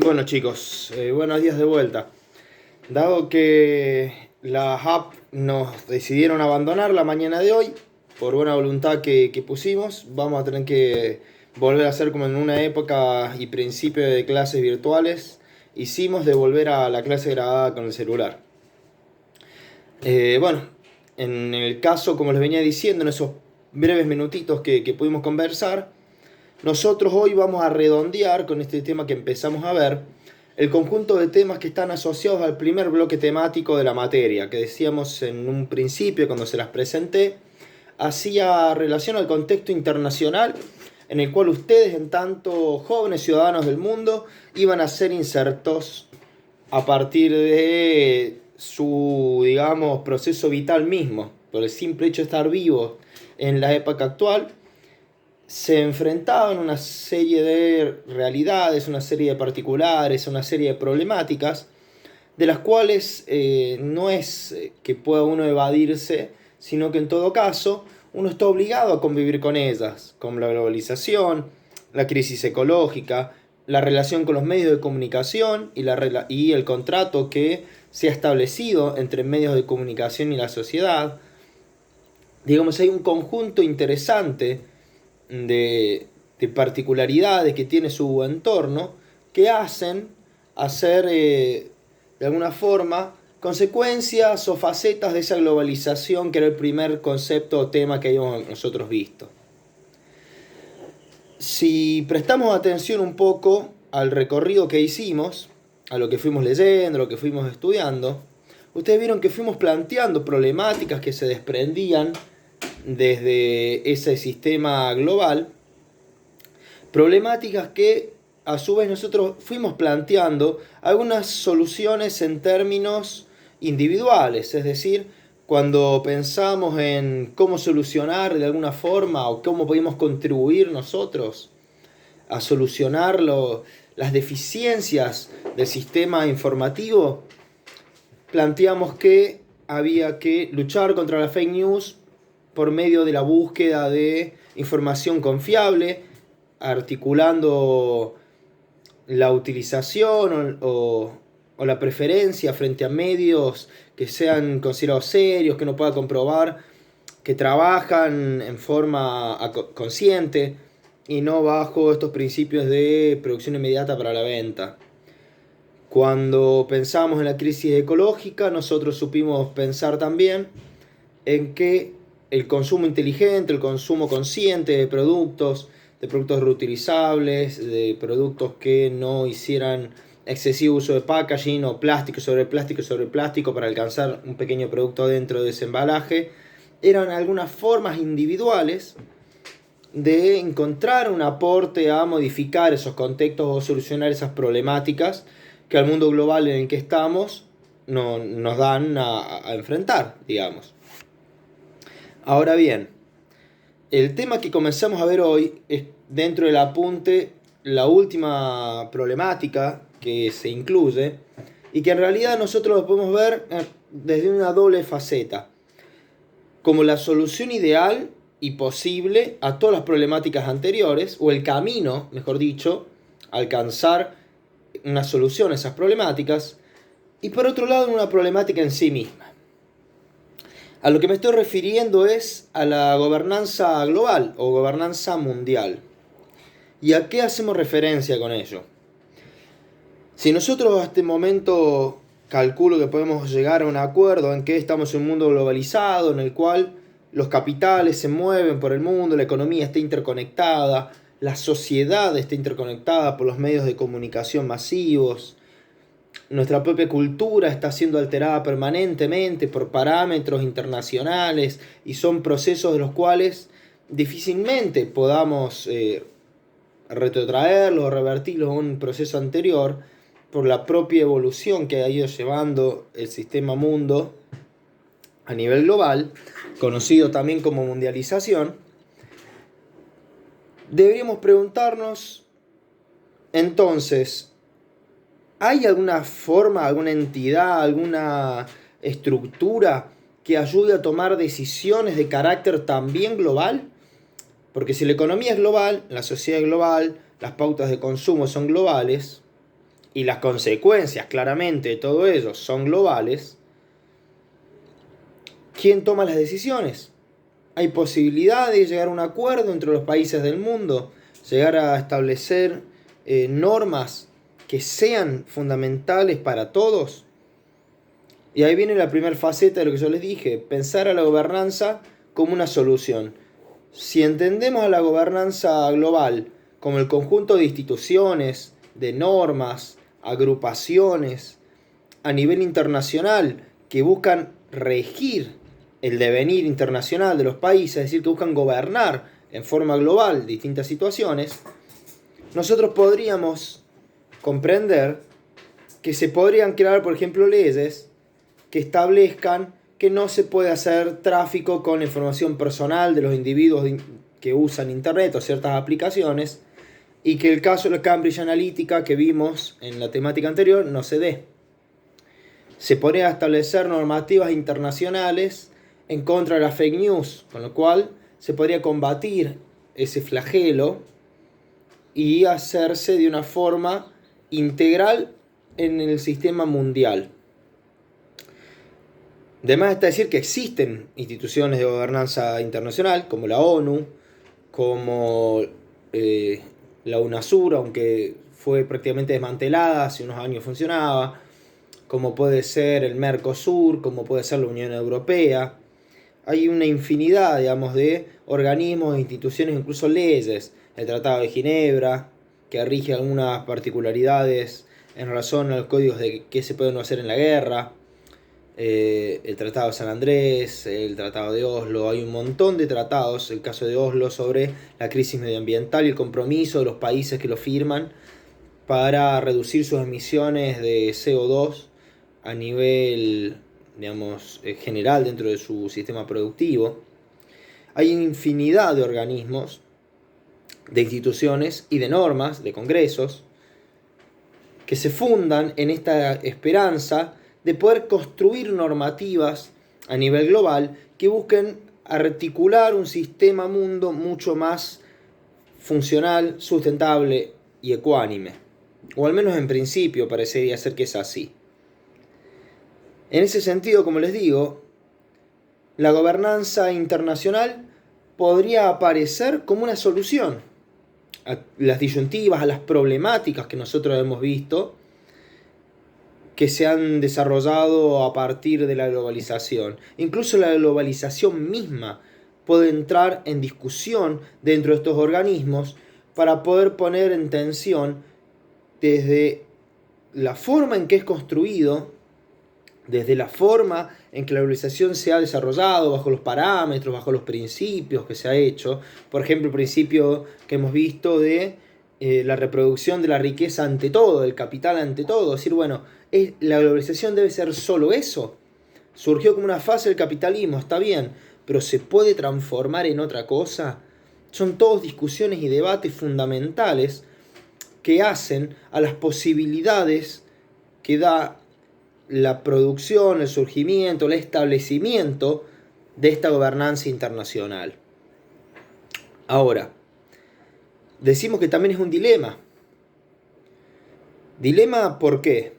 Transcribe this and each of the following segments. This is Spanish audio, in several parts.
Bueno chicos, buenos días de vuelta. Dado que las apps nos decidieron abandonar la mañana de hoy, por buena voluntad que pusimos, vamos a tener que volver a hacer como en una época y principio de clases virtuales, hicimos de volver a la clase grabada con el celular. Bueno, en el caso, como les venía diciendo, en esos breves minutitos que pudimos conversar, nosotros hoy vamos a redondear con este tema que empezamos a ver el conjunto de temas que están asociados al primer bloque temático de la materia, que decíamos en un principio cuando se las presenté, hacía relación al contexto internacional en el cual ustedes, en tanto jóvenes ciudadanos del mundo, iban a ser insertos a partir de su, digamos, proceso vital mismo, por el simple hecho de estar vivos en la época actual se enfrentaban a una serie de realidades, una serie de particulares, una serie de problemáticas, de las cuales no es que pueda uno evadirse, sino que en todo caso uno está obligado a convivir con ellas, como la globalización, la crisis ecológica, la relación con los medios de comunicación y el contrato que se ha establecido entre medios de comunicación y la sociedad. Digamos, hay un conjunto interesante de particularidades que tiene su entorno que hacen hacer de alguna forma consecuencias o facetas de esa globalización que era el primer concepto o tema que habíamos nosotros visto. Si prestamos atención un poco al recorrido que hicimos, a lo que fuimos leyendo, a lo que fuimos estudiando, ustedes vieron que fuimos planteando problemáticas que se desprendían desde ese sistema global, problemáticas que a su vez nosotros fuimos planteando algunas soluciones en términos individuales, es decir, cuando pensamos en cómo solucionar de alguna forma o cómo podemos contribuir nosotros a solucionar las deficiencias del sistema informativo, planteamos que había que luchar contra la fake news por medio de la búsqueda de información confiable, articulando la utilización o la preferencia frente a medios que sean considerados serios, que uno pueda comprobar que trabajan en forma consciente y no bajo estos principios de producción inmediata para la venta. Cuando pensamos en la crisis ecológica, nosotros supimos pensar también en que el consumo inteligente, el consumo consciente de productos reutilizables, de productos que no hicieran excesivo uso de packaging o plástico sobre plástico para alcanzar un pequeño producto dentro de ese embalaje, eran algunas formas individuales de encontrar un aporte a modificar esos contextos o solucionar esas problemáticas que al mundo global en el que estamos nos dan a enfrentar, digamos. Ahora bien, el tema que comenzamos a ver hoy es dentro del apunte la última problemática que se incluye y que en realidad nosotros lo podemos ver desde una doble faceta, como la solución ideal y posible a todas las problemáticas anteriores, o el camino, mejor dicho, a alcanzar una solución a esas problemáticas, y por otro lado una problemática en sí misma. A lo que me estoy refiriendo es a la gobernanza global o gobernanza mundial. ¿Y a qué hacemos referencia con ello? Si nosotros a este momento calculo que podemos llegar a un acuerdo en que estamos en un mundo globalizado, en el cual los capitales se mueven por el mundo, la economía está interconectada, la sociedad está interconectada por los medios de comunicación masivos, nuestra propia cultura está siendo alterada permanentemente por parámetros internacionales y son procesos de los cuales difícilmente podamos retrotraerlos o revertirlos a un proceso anterior por la propia evolución que ha ido llevando el sistema mundo a nivel global, conocido también como mundialización. Deberíamos preguntarnos entonces, ¿hay alguna forma, alguna entidad, alguna estructura que ayude a tomar decisiones de carácter también global? Porque si la economía es global, la sociedad es global, las pautas de consumo son globales, y las consecuencias claramente de todo ello son globales, ¿quién toma las decisiones? ¿Hay posibilidad de llegar a un acuerdo entre los países del mundo? Llegar a establecer normas que sean fundamentales para todos. Y ahí viene la primera faceta de lo que yo les dije, pensar a la gobernanza como una solución. Si entendemos a la gobernanza global como el conjunto de instituciones, de normas, agrupaciones a nivel internacional que buscan regir el devenir internacional de los países, es decir, que buscan gobernar en forma global distintas situaciones, nosotros podríamos comprender que se podrían crear, por ejemplo, leyes que establezcan que no se puede hacer tráfico con la información personal de los individuos que usan Internet o ciertas aplicaciones, y que el caso de la Cambridge Analytica que vimos en la temática anterior no se dé. Se podría establecer normativas internacionales en contra de las fake news, con lo cual se podría combatir ese flagelo y hacerse de una forma integral en el sistema mundial. De más está decir que existen instituciones de gobernanza internacional, como la ONU, como la UNASUR, aunque fue prácticamente desmantelada, hace unos años funcionaba, como puede ser el Mercosur, como puede ser la Unión Europea. Hay una infinidad, digamos, de organismos, instituciones, incluso leyes. El Tratado de Ginebra, que rige algunas particularidades en relación a los códigos de qué se puede o no hacer en la guerra. El Tratado de San Andrés, el Tratado de Oslo, hay un montón de tratados, el caso de Oslo sobre la crisis medioambiental y el compromiso de los países que lo firman para reducir sus emisiones de CO2 a nivel, digamos, general dentro de su sistema productivo. Hay infinidad de organismos, de instituciones y de normas, de congresos, que se fundan en esta esperanza de poder construir normativas a nivel global que busquen articular un sistema mundo mucho más funcional, sustentable y ecuánime. O al menos en principio parecería ser que es así. En ese sentido, como les digo, la gobernanza internacional podría aparecer como una solución a las disyuntivas, a las problemáticas que nosotros hemos visto que se han desarrollado a partir de la globalización. Incluso la globalización misma puede entrar en discusión dentro de estos organismos para poder poner en tensión desde la forma en que es construido, desde la forma en que la globalización se ha desarrollado, bajo los parámetros, bajo los principios que se ha hecho. Por ejemplo, el principio que hemos visto de la reproducción de la riqueza ante todo, del capital ante todo. Es decir, bueno, la globalización debe ser solo eso. Surgió como una fase del capitalismo, está bien, pero ¿se puede transformar en otra cosa? Son todas discusiones y debates fundamentales que hacen a las posibilidades que da la producción, el surgimiento, el establecimiento de esta gobernanza internacional. Ahora, decimos que también es un dilema. ¿Dilema por qué?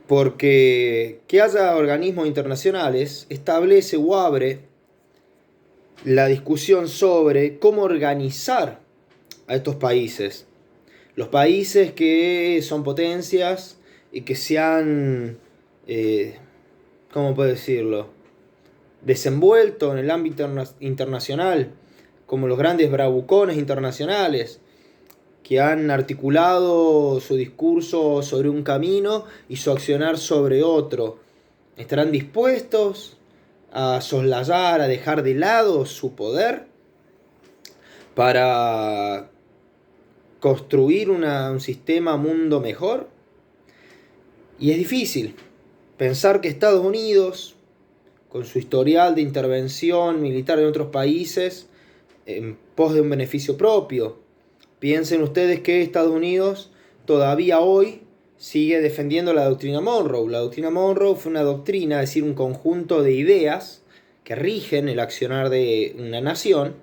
Porque que haya organismos internacionales establece o abre la discusión sobre cómo organizar a estos países. Los países que son potencias y que se han, ¿cómo puedo decirlo?, desenvuelto en el ámbito internacional, como los grandes bravucones internacionales, que han articulado su discurso sobre un camino y su accionar sobre otro. ¿Estarán dispuestos a soslayar, a dejar de lado su poder para construir un sistema mundo mejor? Y es difícil pensar que Estados Unidos, con su historial de intervención militar en otros países, en pos de un beneficio propio. Piensen ustedes que Estados Unidos todavía hoy sigue defendiendo la doctrina Monroe. La doctrina Monroe fue una doctrina, es decir, un conjunto de ideas que rigen el accionar de una nación,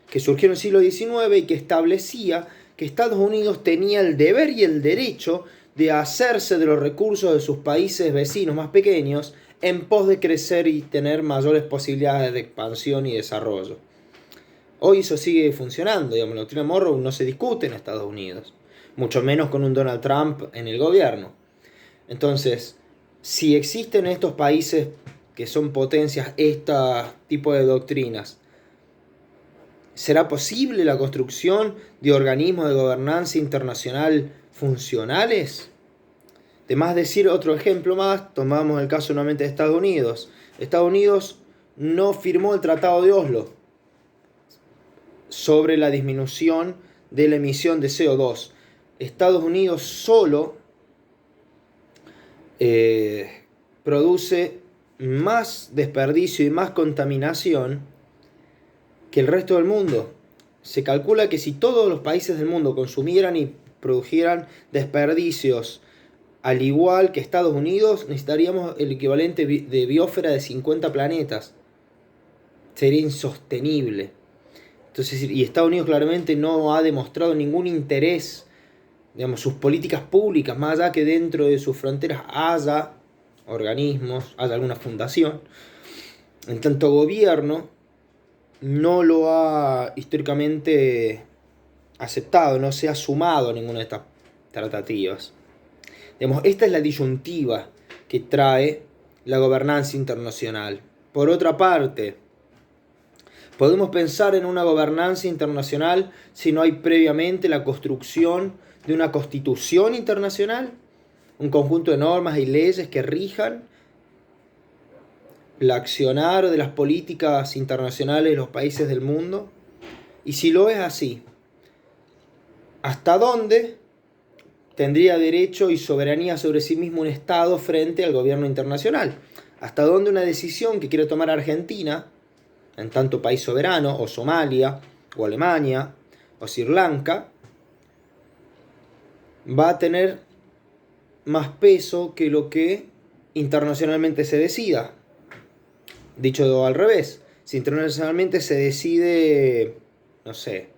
que surgió en el siglo XIX y que establecía que Estados Unidos tenía el deber y el derecho de hacerse de los recursos de sus países vecinos más pequeños en pos de crecer y tener mayores posibilidades de expansión y desarrollo. Hoy eso sigue funcionando, digamos, la doctrina Monroe no se discute en Estados Unidos, mucho menos con un Donald Trump en el gobierno. Entonces, si existen en estos países que son potencias este tipo de doctrinas, ¿será posible la construcción de organismos de gobernanza internacional funcionales? De más decir otro ejemplo más, tomamos el caso nuevamente de Estados Unidos. Estados Unidos no firmó el Tratado de Oslo sobre la disminución de la emisión de CO2. Estados Unidos solo produce más desperdicio y más contaminación que el resto del mundo. Se calcula que si todos los países del mundo consumieran y produjeran desperdicios al igual que Estados Unidos, necesitaríamos el equivalente de biosfera de 50 planetas. Sería insostenible. Entonces, y Estados Unidos claramente no ha demostrado ningún interés, digamos, sus políticas públicas, más allá que dentro de sus fronteras haya organismos, haya alguna fundación. En tanto gobierno no lo ha históricamente aceptado, no se ha sumado a ninguna de estas tratativas. Digamos, esta es la disyuntiva que trae la gobernanza internacional. Por otra parte, ¿podemos pensar en una gobernanza internacional si no hay previamente la construcción de una constitución internacional? Un conjunto de normas y leyes que rijan el accionar de las políticas internacionales de los países del mundo. Y si lo es así, ¿hasta dónde tendría derecho y soberanía sobre sí mismo un Estado frente al gobierno internacional? ¿Hasta dónde una decisión que quiere tomar Argentina, en tanto país soberano, o Somalia, o Alemania, o Sri Lanka, va a tener más peso que lo que internacionalmente se decida? Dicho al revés, si internacionalmente se decide, no sé,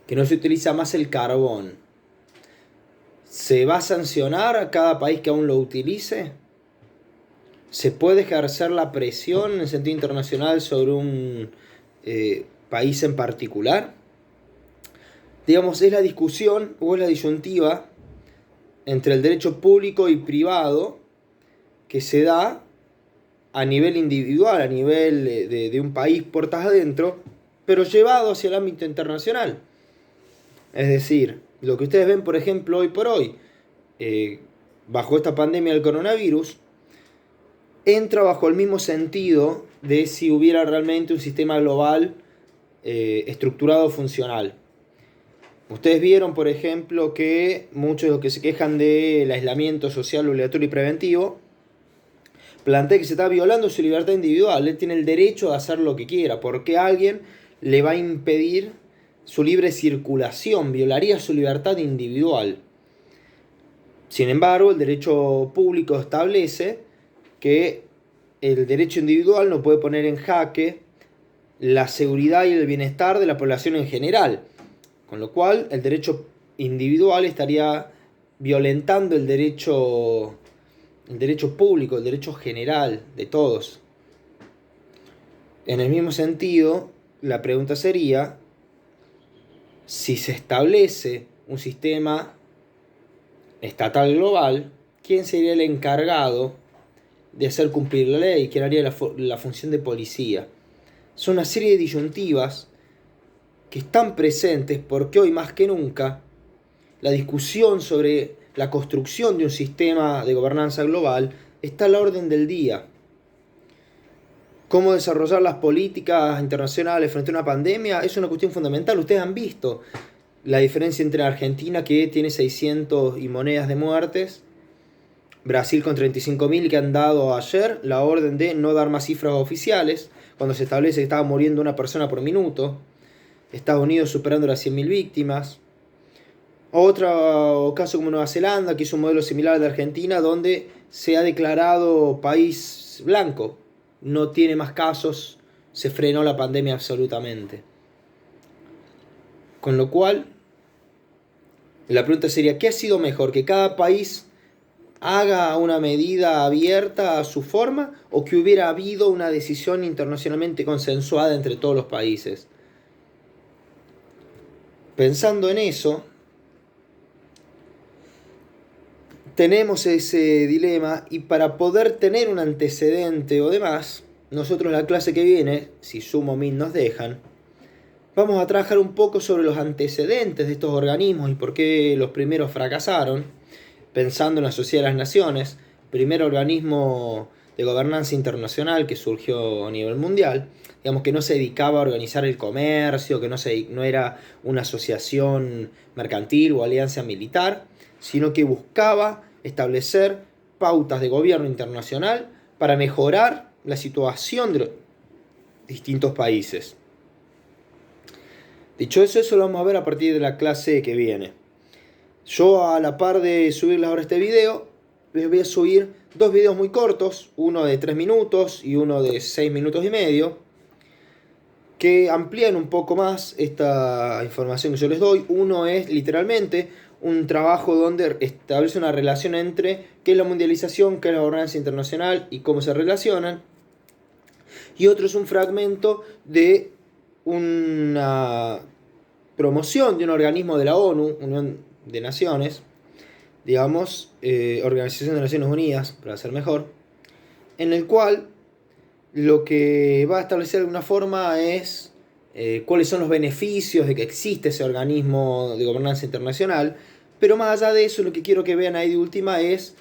que no se utiliza más el carbón, ¿se va a sancionar a cada país que aún lo utilice? ¿Se puede ejercer la presión en el sentido internacional sobre un país en particular? Digamos, es la discusión o es la disyuntiva entre el derecho público y privado que se da a nivel individual, a nivel de un país puertas adentro, pero llevado hacia el ámbito internacional. Es decir, lo que ustedes ven, por ejemplo, hoy por hoy, bajo esta pandemia del coronavirus, entra bajo el mismo sentido de si hubiera realmente un sistema global estructurado funcional. Ustedes vieron, por ejemplo, que muchos de los que se quejan del aislamiento social obligatorio y preventivo plantea que se está violando su libertad individual. Él tiene el derecho de hacer lo que quiera. ¿Por qué alguien le va a impedir su libre circulación? Violaría su libertad individual. Sin embargo, el derecho público establece que el derecho individual no puede poner en jaque la seguridad y el bienestar de la población en general. Con lo cual, el derecho individual estaría violentando el derecho público, el derecho general de todos. En el mismo sentido, la pregunta sería, si se establece un sistema estatal global, ¿quién sería el encargado de hacer cumplir la ley? ¿Quién haría la función de policía? Son una serie de disyuntivas que están presentes porque hoy más que nunca la discusión sobre la construcción de un sistema de gobernanza global está a la orden del día. Cómo desarrollar las políticas internacionales frente a una pandemia es una cuestión fundamental. Ustedes han visto la diferencia entre Argentina, que tiene 600 y monedas de muertes, Brasil con 35.000, que han dado ayer la orden de no dar más cifras oficiales, cuando se establece que estaba muriendo una persona por minuto. Estados Unidos superando las 100.000 víctimas. Otro caso como Nueva Zelanda, que es un modelo similar al de Argentina, donde se ha declarado país blanco. No tiene más casos, se frenó la pandemia absolutamente. Con lo cual, La pregunta sería, ¿qué ha sido mejor? ¿Que cada país haga una medida abierta a su forma o que hubiera habido una decisión internacionalmente consensuada entre todos los países? Pensando en eso, tenemos ese dilema y para poder tener un antecedente o demás, nosotros la clase que viene, si Sumo Min nos dejan, vamos a trabajar un poco sobre los antecedentes de estos organismos y por qué los primeros fracasaron, pensando en la Sociedad de las Naciones, primer organismo de gobernanza internacional que surgió a nivel mundial, digamos que no se dedicaba a organizar el comercio, que no era una asociación mercantil o alianza militar, sino que buscaba establecer pautas de gobierno internacional para mejorar la situación de los distintos países. Dicho eso lo vamos a ver a partir de la clase que viene. Yo, a la par de subirles ahora este video, les voy a subir dos videos muy cortos, uno de 3 minutos y uno de 6 minutos y medio, que amplían un poco más esta información que yo les doy. Uno es literalmente un trabajo donde establece una relación entre qué es la mundialización, qué es la gobernanza internacional y cómo se relacionan. Y otro es un fragmento de una promoción de un organismo de la ONU, Unión de Naciones, digamos, Organización de Naciones Unidas, para ser mejor, en el cual lo que va a establecer de alguna forma es cuáles son los beneficios de que existe ese organismo de gobernanza internacional, pero más allá de eso, lo que quiero que vean ahí de última es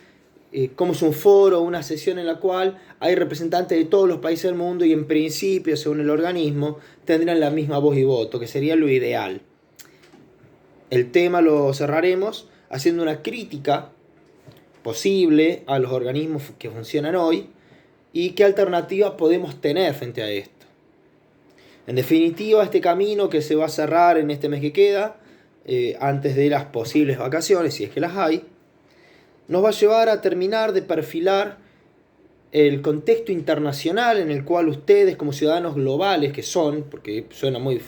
cómo es un foro, una sesión en la cual hay representantes de todos los países del mundo y en principio, según el organismo, tendrán la misma voz y voto, que sería lo ideal. El tema lo cerraremos haciendo una crítica posible a los organismos que funcionan hoy y qué alternativas podemos tener frente a esto. En definitiva, este camino que se va a cerrar en este mes que queda, antes de las posibles vacaciones, si es que las hay, nos va a llevar a terminar de perfilar el contexto internacional en el cual ustedes, como ciudadanos globales que son, porque suena muy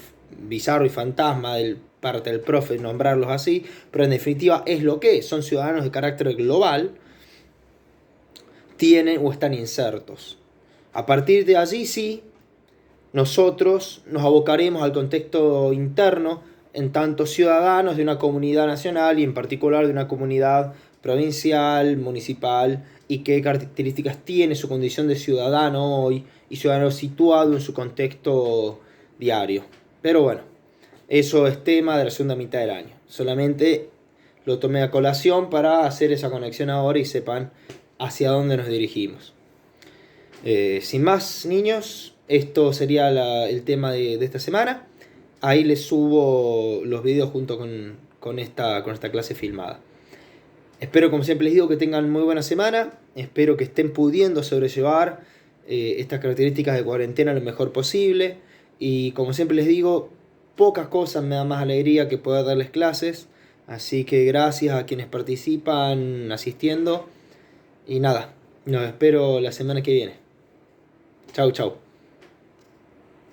bizarro y fantasma del parte del profe nombrarlos así, pero en definitiva es lo que es, son ciudadanos de carácter global, tienen o están insertos. A partir de allí sí, nosotros nos abocaremos al contexto interno en tanto ciudadanos de una comunidad nacional y en particular de una comunidad provincial, municipal, y qué características tiene su condición de ciudadano hoy y ciudadano situado en su contexto diario. Pero bueno, eso es tema de la segunda mitad del año. Solamente lo tomé a colación para hacer esa conexión ahora y sepan hacia dónde nos dirigimos. Sin más, niños, esto sería el tema de esta semana. Ahí les subo los videos junto con esta clase filmada. Espero, como siempre les digo, que tengan muy buena semana. Espero que estén pudiendo sobrellevar estas características de cuarentena lo mejor posible. Y como siempre les digo, pocas cosas me dan más alegría que poder darles clases. Así que gracias a quienes participan asistiendo. Y nada, nos espero la semana que viene. Chau, chau.